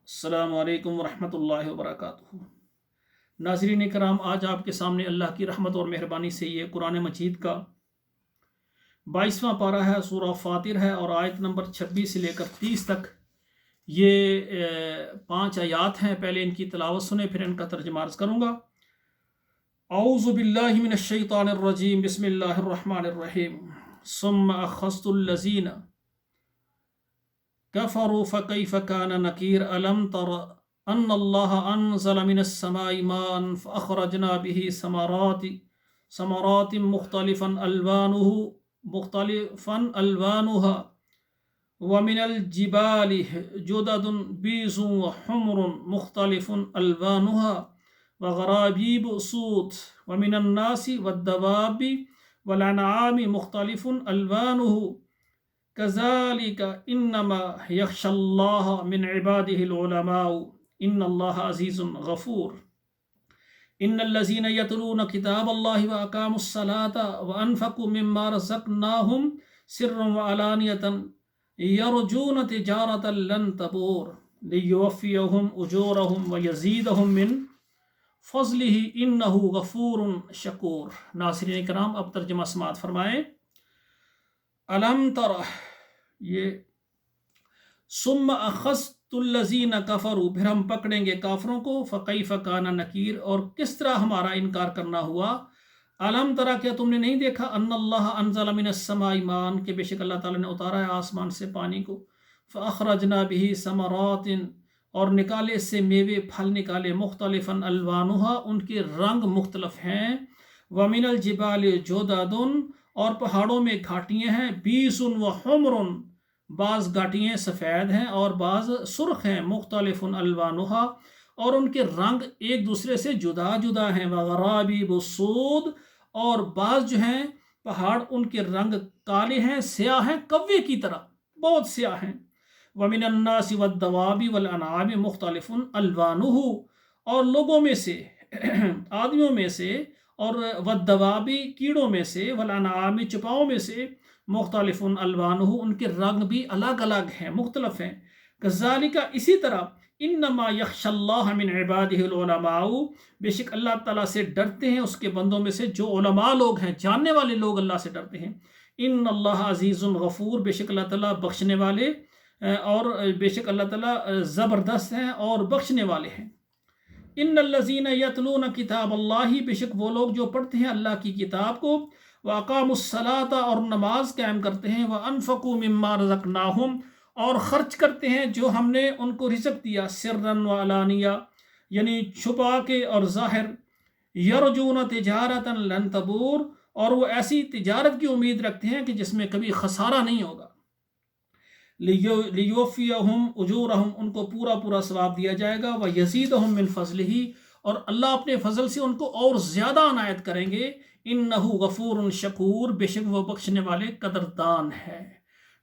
السلام علیکم ورحمۃ اللہ وبرکاتہ۔ ناظرین کرام، آج آپ کے سامنے اللہ کی رحمت اور مہربانی سے یہ قرآن مجید کا 22واں پارہ ہے، سورہ فاطر ہے، اور آیت نمبر 26 سے لے کر 30 تک یہ 5 آیات ہیں۔ پہلے ان کی تلاوت سنیں، پھر ان کا ترجمہ عرض کروں گا۔ اعوذ باللہ من الشیطان الرجیم، بسم اللہ الرحمن الرحیم۔ ثم اخذت الذین کفروا فکیف کان نکیر الم تر ان اللہ انزل من السماء ماء فاخرجنا به ثمرات مختلفا الوانها ومن الجبال جدد بیض وحمر مختلف الوانها وغرابیب سود ومن الناس والدواب والانعام مختلف الوانه کذالک انما یخشی اللہ من عباده العلماء ان اللہ عزیز غفور۔ ان الذین یتلون کتاب اللہ واقاموا الصلاة وانفقوا مما رزقناہم سرا وعلانیۃ یرجون تجارۃ لن تبور لیوفیہم اجورہم ویزیدہم من فضلہ انہ غفور شکور۔ ناظرین کرام، اب ترجمہ سماعت فرمائیں۔ الم تر، یہ ثم اخذت الذین کفروا، پھر ہم پکڑیں گے کافروں کو، فکیف کان نکیر، اور کس طرح ہمارا انکار کرنا ہوا۔ الم ترا، کیا تم نے نہیں دیکھا، ان اللہ انزل من السماء ماء، کہ بے شک اللہ تعالیٰ نے اتارا ہے آسمان سے پانی کو، فاخرجنا به ثمرات، اور نکالے اس سے میوے پھل نکالے، مختلفا الوانها، ان کے رنگ مختلف ہیں، ومن الجبال جدد، اور پہاڑوں میں گھاٹیاں ہیں، بیض وحمر، بعض گھاٹیاں سفید ہیں اور بعض سرخ ہیں، مختلف الوانها، اور ان کے رنگ ایک دوسرے سے جدا جدا ہیں، وغرابیب سود، اور بعض جو ہیں پہاڑ ان کے رنگ کالے ہیں، سیاہ ہیں، کوے کی طرح بہت سیاہ ہیں، ومن الناس والدواب والانعام مختلف الوانه، اور لوگوں میں سے آدمیوں میں سے، اور والدوابی کیڑوں میں سے، والانعام چپاؤں میں سے، مختلف الوانہ، ان کے رنگ بھی الگ الگ ہیں، مختلف ہیں، کذالک، اسی طرح، انما یخشی اللہ من عبادہ العلماء، بے شک اللہ تعالیٰ سے ڈرتے ہیں اس کے بندوں میں سے جو علماء لوگ ہیں، جاننے والے لوگ اللہ سے ڈرتے ہیں۔ ان اللہ عزیز غفور، بے شک اللہ تعالیٰ بخشنے والے، اور بے شک اللہ تعالیٰ زبردست ہیں اور بخشنے والے ہیں۔ ان الذین یتلون کتاب اللہ، بے شک وہ لوگ جو پڑھتے ہیں اللہ کی کتاب کو، واقاموا الصلاۃ، اور نماز قائم کرتے ہیں، وانفقوا مما رزقناہم، اور خرچ کرتے ہیں جو ہم نے ان کو رزق دیا، سرا وعلانیہ، یعنی چھپا کے اور ظاہر، یرجون تجارۃ لن تبور، اور وہ ایسی تجارت کی امید رکھتے ہیں کہ جس میں کبھی خسارہ نہیں ہوگا، لیوفیہم اجورہم، ان کو پورا پورا ثواب دیا جائے گا، ویزیدہم من فضلہ، اور اللہ اپنے فضل سے ان کو اور زیادہ عنایت کریں گے، انہ غفور شکور، بے شک وہ بخشنے والے قدردان ہے۔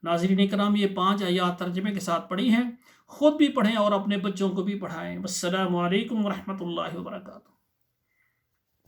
ناظرین کرام، یہ 5 آیات ترجمے کے ساتھ پڑھی ہیں، خود بھی پڑھیں اور اپنے بچوں کو بھی پڑھائیں۔ السلام علیکم ورحمۃ اللہ وبرکاتہ۔